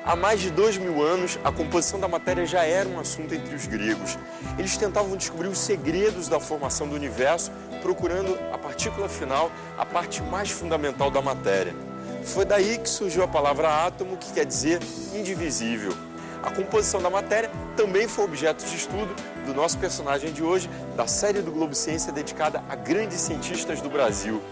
Há mais de 2000 anos, a composição da matéria já era um assunto entre os gregos. Eles tentavam descobrir os segredos da formação do universo, procurando a partícula final, a parte mais fundamental da matéria. Foi daí que surgiu a palavra átomo, que quer dizer indivisível. A composição da matéria também foi objeto de estudo do nosso personagem de hoje, da série do Globo Ciência dedicada a grandes cientistas do Brasil.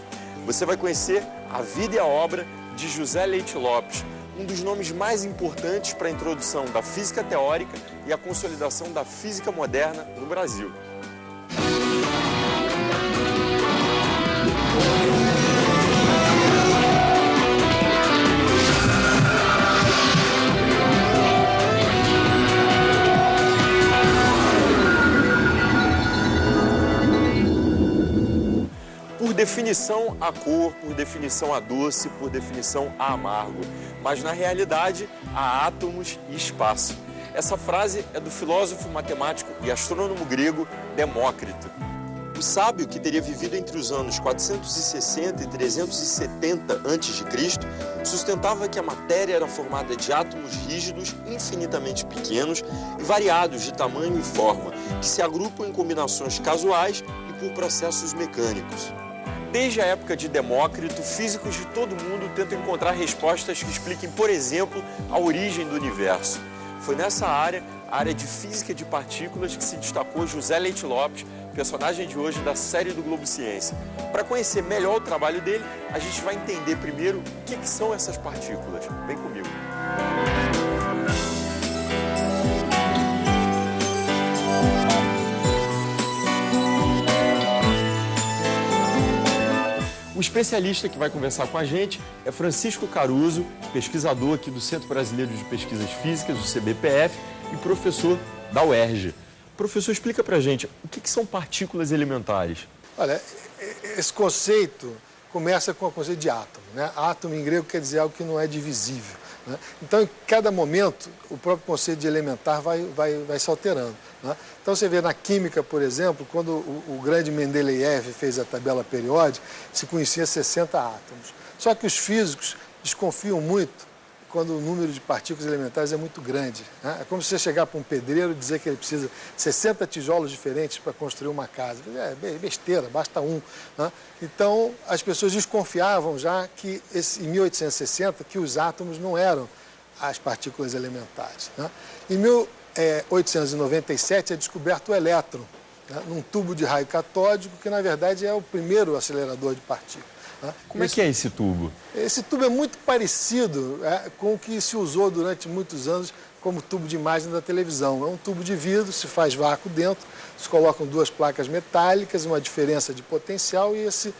Você vai conhecer a vida e a obra de José Leite Lopes, um dos nomes mais importantes para a introdução da física teórica e a consolidação da física moderna no Brasil. Por definição a cor, por definição a doce, por definição a amargo. Mas na realidade há átomos e espaço. Essa frase é do filósofo, matemático e astrônomo grego Demócrito. O sábio, que teria vivido entre os anos 460 e 370 a.C., sustentava que a matéria era formada de átomos rígidos, infinitamente pequenos e variados de tamanho e forma, que se agrupam em combinações casuais e por processos mecânicos. Desde a época de Demócrito, físicos de todo o mundo tentam encontrar respostas que expliquem, por exemplo, a origem do universo. Foi nessa área, a área de física de partículas, que se destacou José Leite Lopes, personagem de hoje da série do Globo Ciência. Para conhecer melhor o trabalho dele, a gente vai entender primeiro o que são essas partículas. Vem comigo. O especialista que vai conversar com a gente é Francisco Caruso, pesquisador aqui do Centro Brasileiro de Pesquisas Físicas, o CBPF, e professor da UERJ. Professor, explica pra gente, o que são partículas elementares? Olha, esse conceito começa com o conceito de átomo, né? Átomo em grego quer dizer algo que não é divisível, né? Então, em cada momento, o próprio conceito de elementar vai se alterando, né? Então, você vê na química, por exemplo, quando o grande Mendeleev fez a tabela periódica, se conhecia 60 átomos. Só que os físicos desconfiam muito quando o número de partículas elementares é muito grande, né? É como se você chegar para um pedreiro e dizer que ele precisa 60 tijolos diferentes para construir uma casa. É besteira, basta um, né? Então, as pessoas desconfiavam já que, em 1860, que os átomos não eram as partículas elementares, né? Em 1897 é descoberto o elétron, né, num tubo de raio catódico, que na verdade é o primeiro acelerador de partículas. Como é que é esse tubo? Esse tubo é muito parecido com o que se usou durante muitos anos como tubo de imagem da televisão. É um tubo de vidro, se faz vácuo dentro, se colocam duas placas metálicas, uma diferença de potencial e se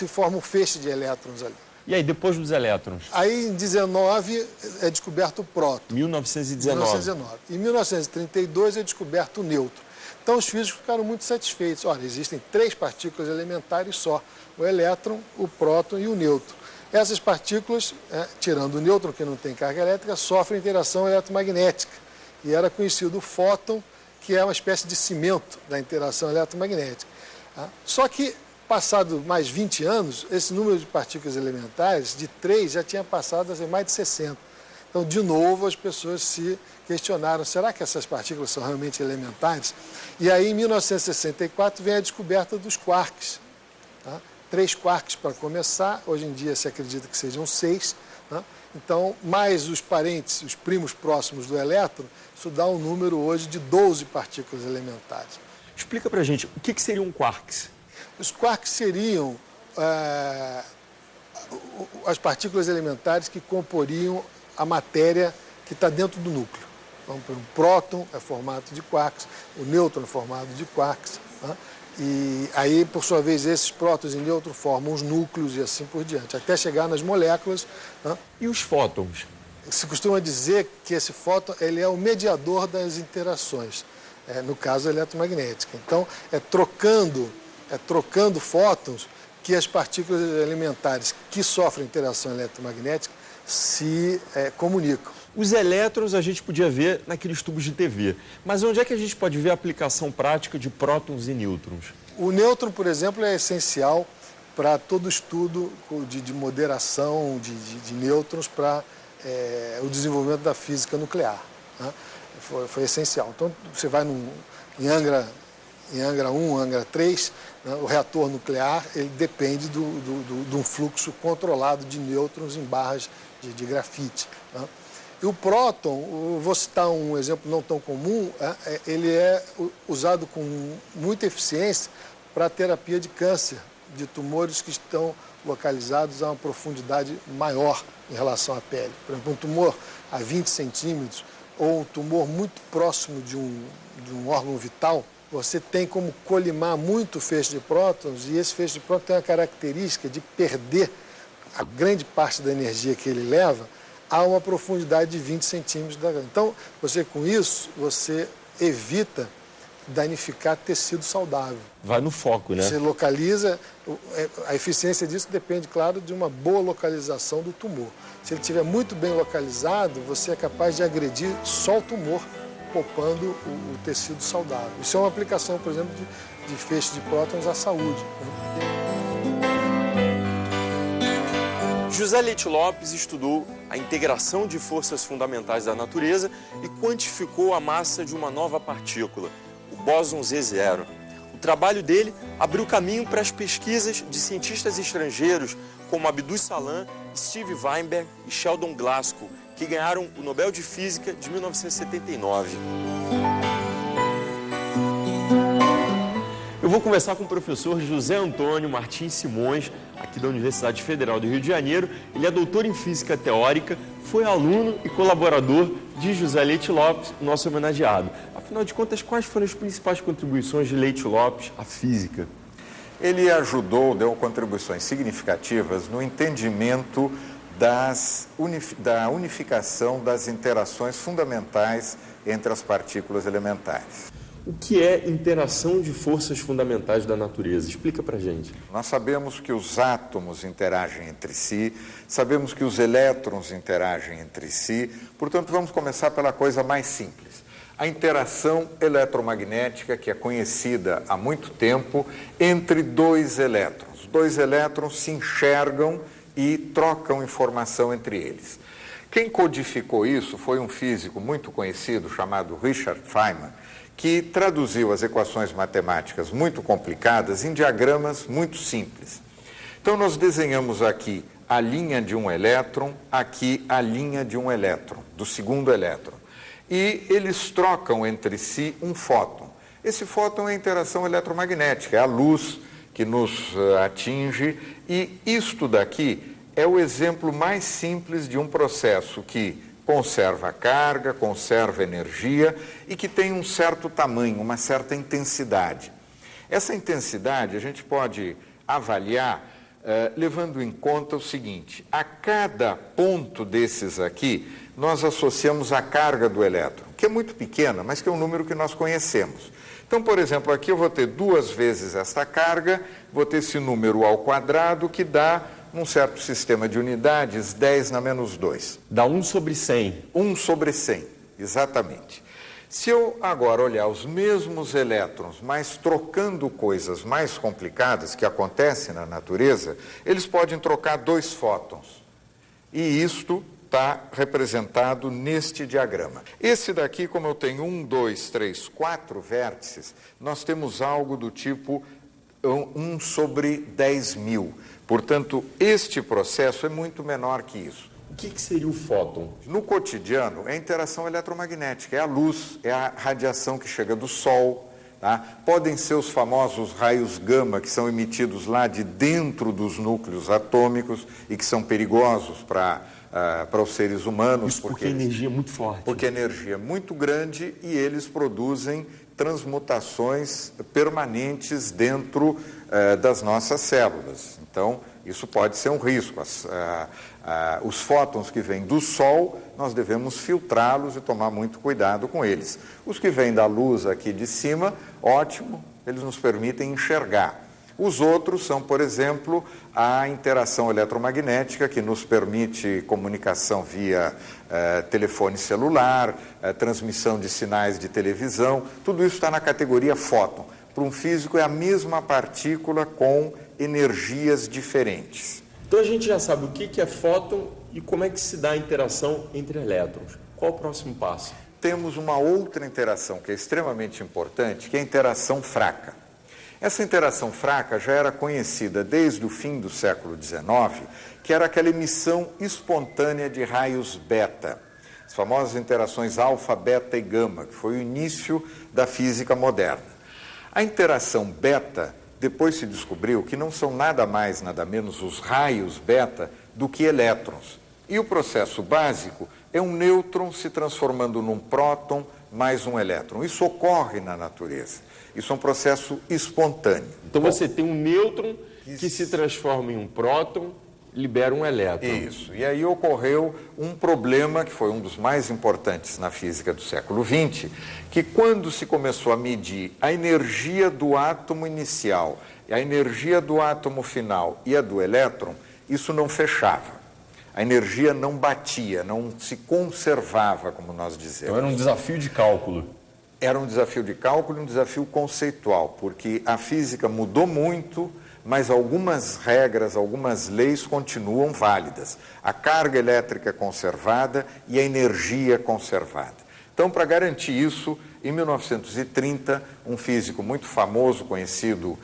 forma um feixe de elétrons ali. E aí, depois dos elétrons? Aí, em 19 é descoberto o próton. 1919. Em 1932 é descoberto o nêutron. Então, os físicos ficaram muito satisfeitos. Olha, existem 3 partículas elementares só: o elétron, o próton e o nêutron. Essas partículas, tirando o nêutron, que não tem carga elétrica, sofrem interação eletromagnética. E era conhecido o fóton, que é uma espécie de cimento da interação eletromagnética. Só que, passado mais 20 anos, esse número de partículas elementares, de 3, já tinha passado a ser mais de 60. Então, de novo, as pessoas se questionaram, será que essas partículas são realmente elementares? E aí, em 1964, vem a descoberta dos quarks. 3 quarks para começar, hoje em dia se acredita que sejam 6. Então, mais os parentes, os primos próximos do elétron, isso dá um número hoje de 12 partículas elementares. Explica pra gente, o que seriam quarks? Os quarks seriam as partículas elementares que comporiam a matéria que está dentro do núcleo. Então, o próton é formado de quarks, o nêutron é formado de quarks, né? E aí, por sua vez, esses prótons e nêutrons formam os núcleos e assim por diante, até chegar nas moléculas, né? E os fótons? Se costuma dizer que esse fóton ele é o mediador das interações, no caso eletromagnética. Então, é trocando fótons que as partículas elementares que sofrem interação eletromagnética se comunicam. Os elétrons a gente podia ver naqueles tubos de TV, mas onde é que a gente pode ver a aplicação prática de prótons e nêutrons? O nêutron, por exemplo, é essencial para todo estudo de moderação de nêutrons para o desenvolvimento da física nuclear, né? Foi essencial. Então, você vai em Angra 1, Angra 3, né, o reator nuclear ele depende de um fluxo controlado de nêutrons em barras de grafite, né? E o próton, vou citar um exemplo não tão comum, ele é usado com muita eficiência para a terapia de câncer, de tumores que estão localizados a uma profundidade maior em relação à pele. Por exemplo, um tumor a 20 centímetros ou um tumor muito próximo de um órgão vital, você tem como colimar muito feixe de prótons e esse feixe de prótons tem a característica de perder a grande parte da energia que ele leva a uma profundidade de 20 centímetros. Então, com isso, você evita danificar tecido saudável. Vai no foco, né? Você localiza, a eficiência disso depende, claro, de uma boa localização do tumor. Se ele estiver muito bem localizado, você é capaz de agredir só o tumor, poupando o tecido saudável. Isso é uma aplicação, por exemplo, de feixe de prótons à saúde, né? José Leite Lopes estudou a integração de forças fundamentais da natureza e quantificou a massa de uma nova partícula, o bóson Z0. O trabalho dele abriu caminho para as pesquisas de cientistas estrangeiros como Abdus Salam, Steve Weinberg e Sheldon Glasgow, que ganharam o Nobel de Física de 1979. Eu vou conversar com o professor José Antônio Martins Simões, aqui da Universidade Federal do Rio de Janeiro. Ele é doutor em Física Teórica, foi aluno e colaborador de José Leite Lopes, nosso homenageado. Afinal de contas, quais foram as principais contribuições de Leite Lopes à física? Ele deu contribuições significativas no entendimento da unificação das interações fundamentais entre as partículas elementares. O que é interação de forças fundamentais da natureza? Explica pra gente. Nós sabemos que os átomos interagem entre si, sabemos que os elétrons interagem entre si, portanto, vamos começar pela coisa mais simples. A interação eletromagnética, que é conhecida há muito tempo, entre dois elétrons. Dois elétrons se enxergam e trocam informação entre eles. Quem codificou isso foi um físico muito conhecido chamado Richard Feynman, que traduziu as equações matemáticas muito complicadas em diagramas muito simples. Então, nós desenhamos aqui a linha de um elétron, aqui a linha de um elétron, do segundo elétron. E eles trocam entre si um fóton. Esse fóton é a interação eletromagnética, é a luz que nos atinge, e isto daqui é o exemplo mais simples de um processo que conserva carga, conserva energia e que tem um certo tamanho, uma certa intensidade. Essa intensidade a gente pode avaliar levando em conta o seguinte: a cada ponto desses aqui, nós associamos a carga do elétron, que é muito pequena, mas que é um número que nós conhecemos. Então, por exemplo, aqui eu vou ter 2 vezes esta carga, vou ter esse número ao quadrado, que dá, num certo sistema de unidades, 10 na menos 2. Dá 1 sobre 100. 1 sobre 100, exatamente. Se eu agora olhar os mesmos elétrons, mas trocando coisas mais complicadas que acontecem na natureza, eles podem trocar 2 fótons. E isto está representado neste diagrama. Esse daqui, como eu tenho 1, 2, 3, 4 vértices, nós temos algo do tipo 1 sobre 10 mil. Portanto, este processo é muito menor que isso. O que seria o fóton? No cotidiano, é a interação eletromagnética, é a luz, é a radiação que chega do Sol. Tá? Podem ser os famosos raios gama que são emitidos lá de dentro dos núcleos atômicos e que são perigosos para os seres humanos. Isso porque a energia é muito forte. Porque a energia é muito grande e eles produzem transmutações permanentes dentro das nossas células. Então, isso pode ser um risco. Os fótons que vêm do Sol, nós devemos filtrá-los e tomar muito cuidado com eles. Os que vêm da luz aqui de cima, ótimo, eles nos permitem enxergar. Os outros são, por exemplo, a interação eletromagnética, que nos permite comunicação via telefone celular, transmissão de sinais de televisão, tudo isso está na categoria fóton. Para um físico é a mesma partícula com energias diferentes. Então a gente já sabe o que é fóton E como é que se dá a interação entre elétrons? Qual o próximo passo? Temos uma outra interação que é extremamente importante, que é a interação fraca. Essa interação fraca já era conhecida desde o fim do século XIX, que era aquela emissão espontânea de raios beta, as famosas interações alfa, beta e gama, que foi o início da física moderna. A interação beta, depois se descobriu que não são nada mais, nada menos os raios beta do que elétrons. E o processo básico é um nêutron se transformando num próton mais um elétron. Isso ocorre na natureza. Isso é um processo espontâneo. Então você tem um nêutron que se transforma em um próton, libera um elétron. Isso. E aí ocorreu um problema que foi um dos mais importantes na física do século XX, que quando se começou a medir a energia do átomo inicial, a energia do átomo final e a do elétron, isso não fechava. A energia não batia, não se conservava, como nós dizemos. Então era um desafio de cálculo. Era um desafio de cálculo e um desafio conceitual, porque a física mudou muito, mas algumas regras, algumas leis continuam válidas. A carga elétrica é conservada e a energia é conservada. Então, para garantir isso, em 1930, um físico muito famoso, conhecido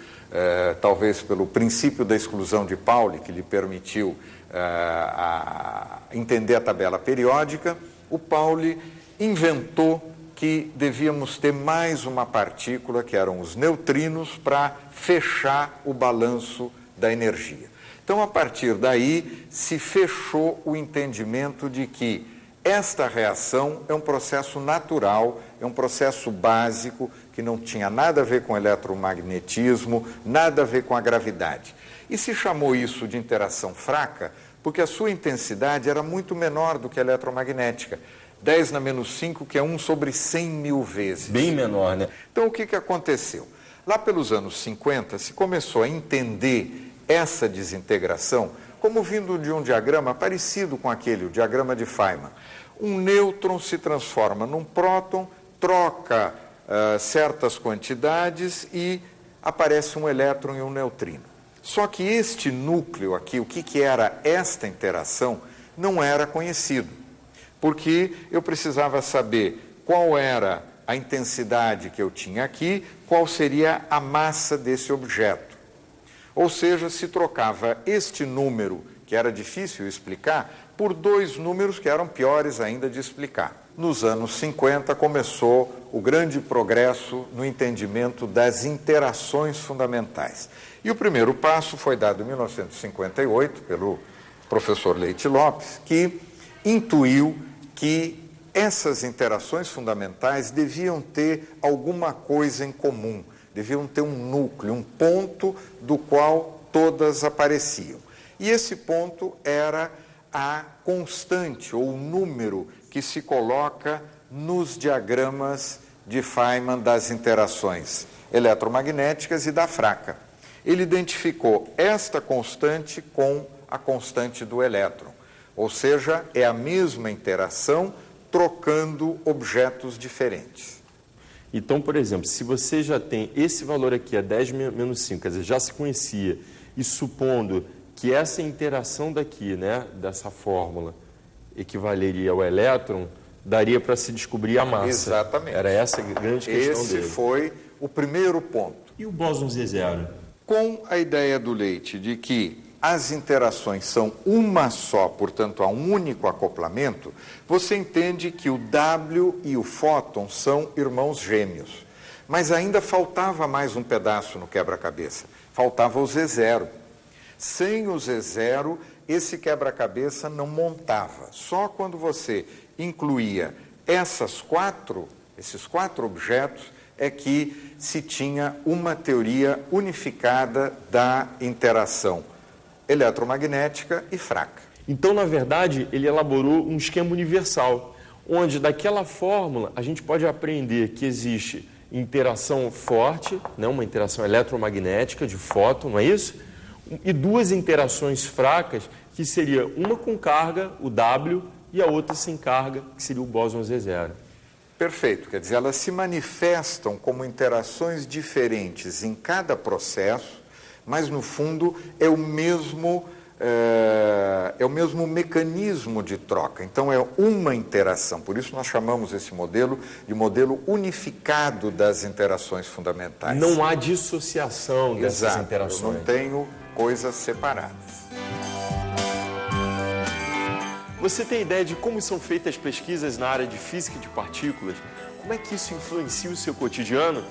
talvez pelo princípio da exclusão de Pauli, que lhe permitiu entender a tabela periódica, o Pauli inventou que devíamos ter mais uma partícula, que eram os neutrinos, para fechar o balanço da energia. Então, a partir daí, se fechou o entendimento de que esta reação é um processo natural, é um processo básico, que não tinha nada a ver com eletromagnetismo, nada a ver com a gravidade. E se chamou isso de interação fraca, porque a sua intensidade era muito menor do que a eletromagnética. 10 na menos 5, que é 1 sobre 100 mil vezes. Bem menor, né? Então, o que aconteceu? Lá pelos anos 50, se começou a entender essa desintegração como vindo de um diagrama parecido com aquele, o diagrama de Feynman. Um nêutron se transforma num próton, troca certas quantidades e aparece um elétron e um neutrino. Só que este núcleo aqui, o que era esta interação, não era conhecido, porque eu precisava saber qual era a intensidade que eu tinha aqui, qual seria a massa desse objeto. Ou seja, se trocava este número, que era difícil explicar, por dois números que eram piores ainda de explicar. Nos anos 50 começou o grande progresso no entendimento das interações fundamentais. E o primeiro passo foi dado em 1958 pelo professor Leite Lopes, que intuiu que essas interações fundamentais deviam ter alguma coisa em comum, deviam ter um núcleo, um ponto do qual todas apareciam. E esse ponto era a constante ou o número que se coloca nos diagramas de Feynman das interações eletromagnéticas e da fraca. Ele identificou esta constante com a constante do elétron, ou seja, é a mesma interação trocando objetos diferentes. Então, por exemplo, se você já tem esse valor aqui, a 10 menos 5, quer dizer, já se conhecia, e supondo que essa interação daqui, né, dessa fórmula, equivaleria ao elétron, daria para se descobrir a massa. Exatamente. Era essa a grande questão dele. Esse foi o primeiro ponto. E o bóson Z0? Com a ideia do Leite de que as interações são uma só, portanto, há um único acoplamento, você entende que o W e o fóton são irmãos gêmeos. Mas ainda faltava mais um pedaço no quebra-cabeça. Faltava o Z0. Sem o Z0, esse quebra-cabeça não montava. Só quando você incluía esses quatro objetos é que se tinha uma teoria unificada da interação eletromagnética e fraca. Então, na verdade, ele elaborou um esquema universal, onde daquela fórmula a gente pode aprender que existe interação forte, né, uma interação eletromagnética de fóton, não é isso? E duas interações fracas, que seria uma com carga, o W, e a outra sem carga, que seria o bóson Z0. Perfeito, quer dizer, elas se manifestam como interações diferentes em cada processo, mas no fundo é o mesmo é o mesmo mecanismo de troca. Então, é uma interação. Por isso, nós chamamos esse modelo de modelo unificado das interações fundamentais. Não há dissociação dessas Exato, interações. eu não tenho coisas separadas. Você tem ideia de como são feitas as pesquisas na área de física de partículas? Como é que isso influencia o seu cotidiano?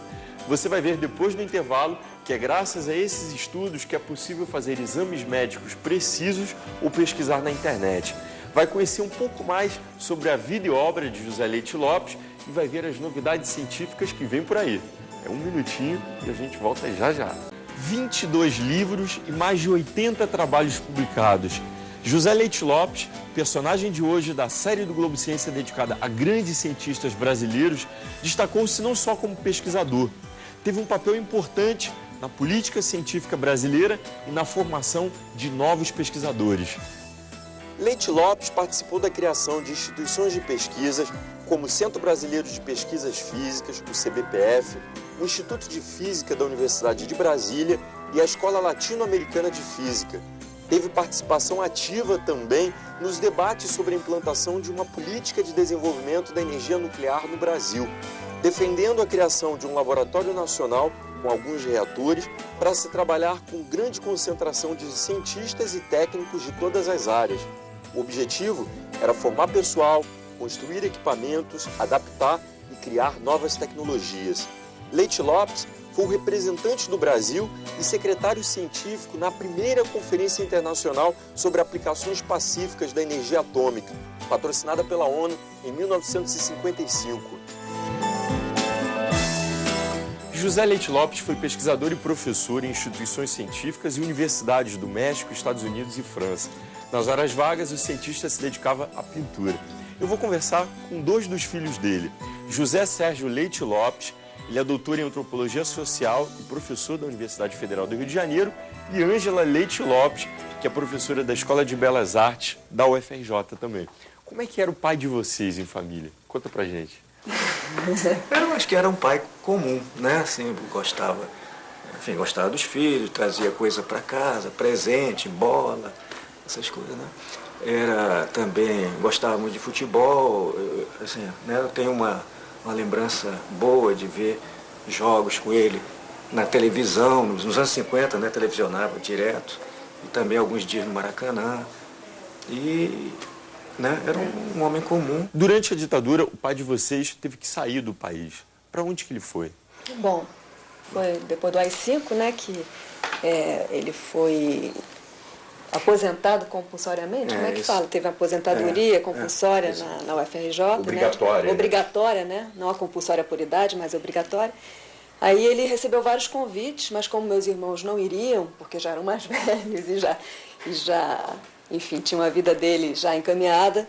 Você vai ver depois do intervalo que é graças a esses estudos que é possível fazer exames médicos precisos ou pesquisar na internet. Vai conhecer um pouco mais sobre a vida e obra de José Leite Lopes e vai ver as novidades científicas que vêm por aí. É um minutinho e a gente volta já já. 22 livros e mais de 80 trabalhos publicados. José Leite Lopes, personagem de hoje da série do Globo Ciência dedicada a grandes cientistas brasileiros, destacou-se não só como pesquisador, teve um papel importante na política científica brasileira e na formação de novos pesquisadores. Leite Lopes participou da criação de instituições de pesquisas como o Centro Brasileiro de Pesquisas Físicas, o CBPF, o Instituto de Física da Universidade de Brasília e a Escola Latino-Americana de Física. Teve participação ativa também nos debates sobre a implantação de uma política de desenvolvimento da energia nuclear no Brasil, defendendo a criação de um laboratório nacional com alguns reatores para se trabalhar com grande concentração de cientistas e técnicos de todas as áreas. O objetivo era formar pessoal, construir equipamentos, adaptar e criar novas tecnologias. Leite Lopes foi o representante do Brasil e secretário científico na primeira Conferência Internacional sobre Aplicações Pacíficas da Energia Atômica, patrocinada pela ONU em 1955. José Leite Lopes foi pesquisador e professor em instituições científicas e universidades do México, Estados Unidos e França. Nas horas vagas, o cientista se dedicava à pintura. Eu vou conversar com dois dos filhos dele, José Sérgio Leite Lopes. Ele é doutor em Antropologia Social e professor da Universidade Federal do Rio de Janeiro, e Ângela Leite Lopes, que é professora da Escola de Belas Artes da UFRJ também. Como é que era o pai de vocês em família? Conta pra gente. Eu acho que era um pai comum, né? Assim, gostava dos filhos, trazia coisa para casa, presente, bola, essas coisas, né? Também gostava muito de futebol, assim, né? Eu tenho uma lembrança boa de ver jogos com ele na televisão, nos anos 50, né, televisionava direto, e também alguns dias no Maracanã, e né, era um homem comum. Durante a ditadura, o pai de vocês teve que sair do país. Para onde que ele foi? Bom, foi depois do AI-5, né, que ele foi aposentado compulsoriamente, como é que fala? Teve aposentadoria compulsória na UFRJ, obrigatória, né? Obrigatória, né? Não a compulsória por idade, mas obrigatória. Aí ele recebeu vários convites, mas como meus irmãos não iriam, porque já eram mais velhos e já, enfim, tinham a vida dele já encaminhada,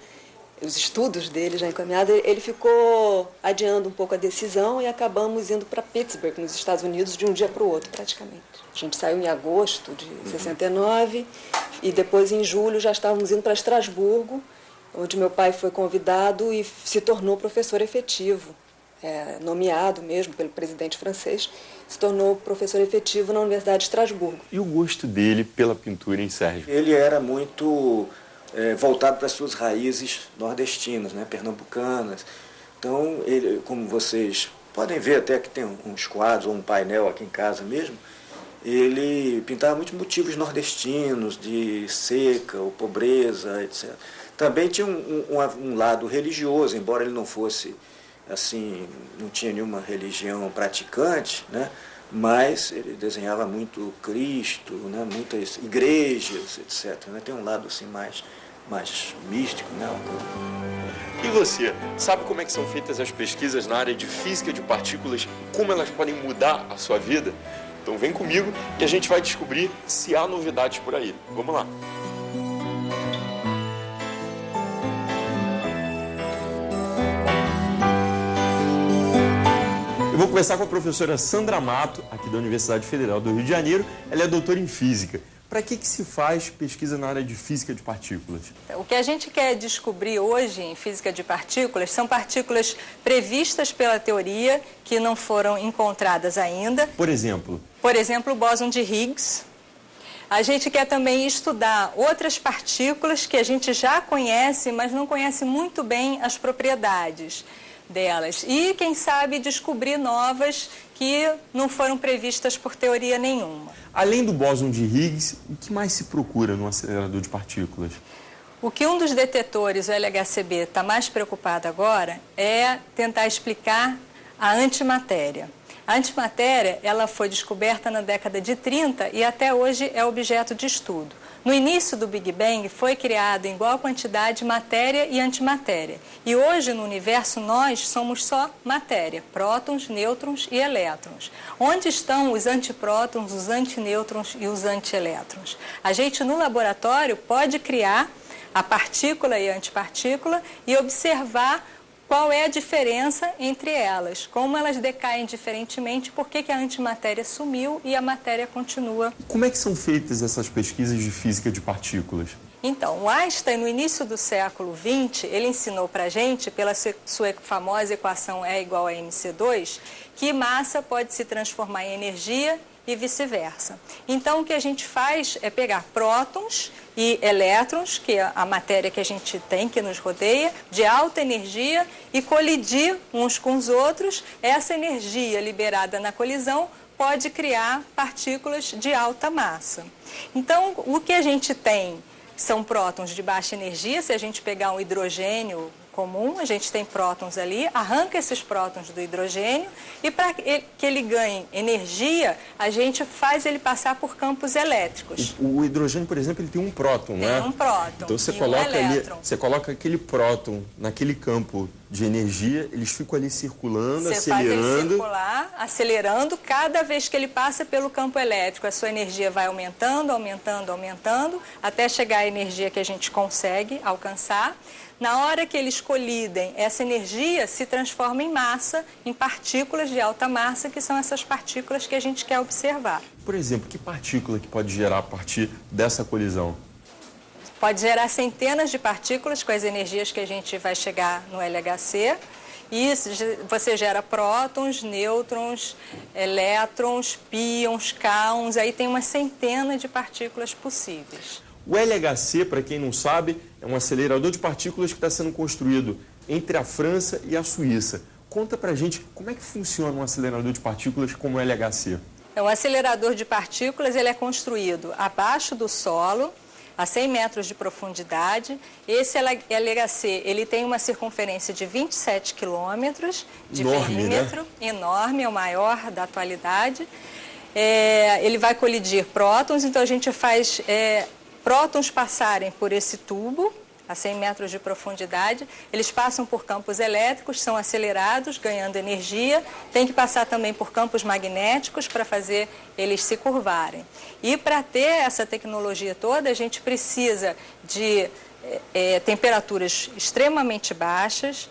os estudos dele já encaminhados, ele ficou adiando um pouco a decisão e acabamos indo para Pittsburgh, nos Estados Unidos, de um dia para o outro, praticamente. A gente saiu em agosto de 69 e depois, em julho, já estávamos indo para Estrasburgo, onde meu pai foi convidado e se tornou professor efetivo, nomeado mesmo pelo presidente francês, se tornou professor efetivo na Universidade de Estrasburgo. E o gosto dele pela pintura, hein, Sérgio? Ele era muito voltado para as suas raízes nordestinas, né, pernambucanas. Então, ele, como vocês podem ver, até que tem uns quadros ou um painel aqui em casa mesmo, ele pintava muitos motivos nordestinos, de seca ou pobreza, etc. Também tinha um lado religioso, embora ele não fosse, assim, não tinha nenhuma religião praticante, né? Mas ele desenhava muito Cristo, né? Muitas igrejas, etc. Né? Tem um lado assim mais místico, né? E você, sabe como é que são feitas as pesquisas na área de física de partículas, como elas podem mudar a sua vida? Então vem comigo e a gente vai descobrir se há novidades por aí. Vamos lá. Eu vou conversar com a professora Sandra Mato, aqui da Universidade Federal do Rio de Janeiro. Ela é doutora em física. Para que se faz pesquisa na área de física de partículas? O que a gente quer descobrir hoje em física de partículas são partículas previstas pela teoria que não foram encontradas ainda. Por exemplo? Por exemplo, o bóson de Higgs, A gente quer também estudar outras partículas que a gente já conhece, mas não conhece muito bem as propriedades delas. E, quem sabe, descobrir novas que não foram previstas por teoria nenhuma. Além do bóson de Higgs, o que mais se procura no acelerador de partículas? O que um dos detetores, o LHCb, está mais preocupado agora é tentar explicar a antimatéria. A antimatéria, ela foi descoberta na década de 30 e até hoje é objeto de estudo. No início do Big Bang foi criado em igual quantidade matéria e antimatéria. E hoje no universo nós somos só matéria, prótons, nêutrons e elétrons. Onde estão os antiprótons, os antinêutrons e os antielétrons? A gente no laboratório pode criar a partícula e a antipartícula e observar qual é a diferença entre elas, como elas decaem diferentemente, por que a antimatéria sumiu e a matéria continua. Como é que são feitas essas pesquisas de física de partículas? Então, o Einstein, no início do século XX, ele ensinou para a gente, pela sua famosa equação E igual a mc2, que massa pode se transformar em energia e vice-versa. Então, o que a gente faz é pegar prótons e elétrons, que é a matéria que a gente tem, que nos rodeia, de alta energia, e colidir uns com os outros. Essa energia liberada na colisão pode criar partículas de alta massa. Então, o que a gente tem são prótons de baixa energia. Se a gente pegar um hidrogênio comum, a gente tem prótons ali, arranca esses prótons do hidrogênio e para que ele ganhe energia, a gente faz ele passar por campos elétricos. O hidrogênio, por exemplo, ele tem um próton, tem né? Um próton. Então você e coloca um elétron. Você coloca aquele próton naquele campo de energia, eles ficam ali circulando, você acelerando. Faz ele circular, acelerando, cada vez que ele passa pelo campo elétrico, a sua energia vai aumentando, aumentando, aumentando, até chegar à energia que a gente consegue alcançar. Na hora que eles colidem, essa energia se transforma em massa, em partículas de alta massa, que são essas partículas que a gente quer observar. Por exemplo, que partícula que pode gerar a partir dessa colisão? Pode gerar centenas de partículas com as energias que a gente vai chegar no LHC. E você gera prótons, nêutrons, elétrons, píons, cáons, aí tem uma centena de partículas possíveis. O LHC, para quem não sabe, é um acelerador de partículas que está sendo construído entre a França e a Suíça. Conta pra gente como é que funciona um acelerador de partículas como o LHC. O acelerador de partículas ele é construído abaixo do solo, a 100 metros de profundidade. Esse LHC ele tem uma circunferência de 27 quilômetros de perímetro, né? Enorme, é o maior da atualidade. Ele vai colidir prótons, então a gente faz prótons passarem por esse tubo, a 100 metros de profundidade, eles passam por campos elétricos, são acelerados, ganhando energia, tem que passar também por campos magnéticos para fazer eles se curvarem. E para ter essa tecnologia toda, a gente precisa de temperaturas extremamente baixas,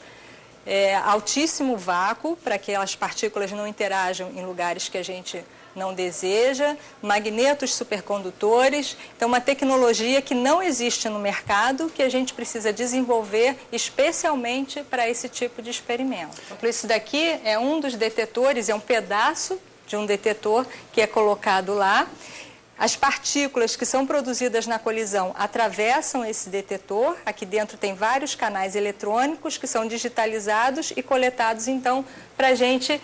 altíssimo vácuo, para que as partículas não interajam em lugares que a gente não deseja, magnetos supercondutores. Então, uma tecnologia que não existe no mercado, que a gente precisa desenvolver especialmente para esse tipo de experimento. Então, isso daqui é um dos detetores, é um pedaço de um detetor que é colocado lá. As partículas que são produzidas na colisão atravessam esse detetor. Aqui dentro tem vários canais eletrônicos que são digitalizados e coletados, então, para a gente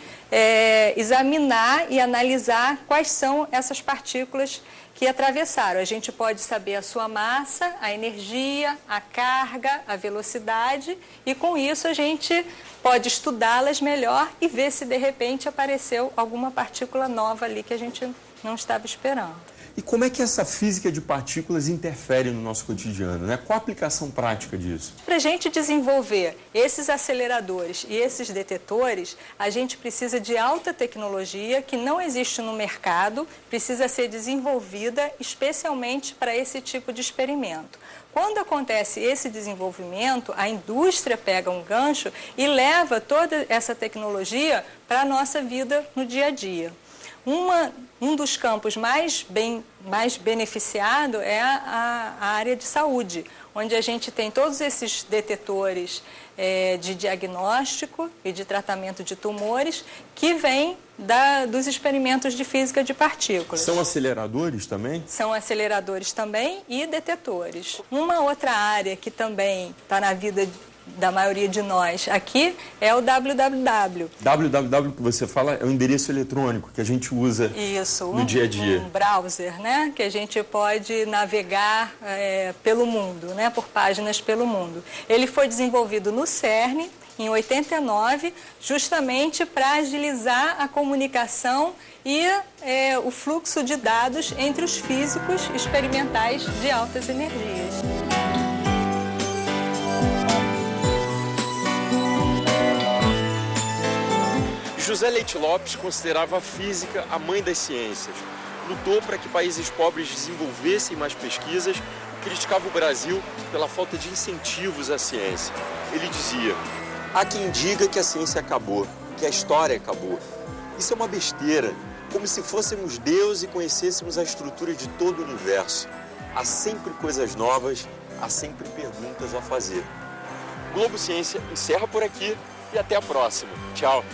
examinar e analisar quais são essas partículas que atravessaram. A gente pode saber a sua massa, a energia, a carga, a velocidade, e com isso a gente pode estudá-las melhor e ver se de repente apareceu alguma partícula nova ali que a gente não estava esperando. E como é que essa física de partículas interfere no nosso cotidiano, né? Qual a aplicação prática disso? Para a gente desenvolver esses aceleradores e esses detetores, a gente precisa de alta tecnologia que não existe no mercado, precisa ser desenvolvida especialmente para esse tipo de experimento. Quando acontece esse desenvolvimento, a indústria pega um gancho e leva toda essa tecnologia para a nossa vida no dia a dia. Um dos campos mais beneficiado é a área de saúde, onde a gente tem todos esses detetores de diagnóstico e de tratamento de tumores que vêm dos experimentos de física de partículas. São aceleradores também? São aceleradores também e detetores. Uma outra área que também está na vida da maioria de nós aqui é o www. www que você fala é o endereço eletrônico que a gente usa no dia a dia. Um browser, né? Que a gente pode navegar pelo mundo, né? Por páginas pelo mundo. Ele foi desenvolvido no CERN em 89, justamente para agilizar a comunicação e o fluxo de dados entre os físicos experimentais de altas energias. José Leite Lopes considerava a física a mãe das ciências. Lutou para que países pobres desenvolvessem mais pesquisas e criticava o Brasil pela falta de incentivos à ciência. Ele dizia: há quem diga que a ciência acabou, que a história acabou. Isso é uma besteira, como se fôssemos Deus e conhecêssemos a estrutura de todo o universo. Há sempre coisas novas, há sempre perguntas a fazer. Globo Ciência encerra por aqui e até a próxima. Tchau!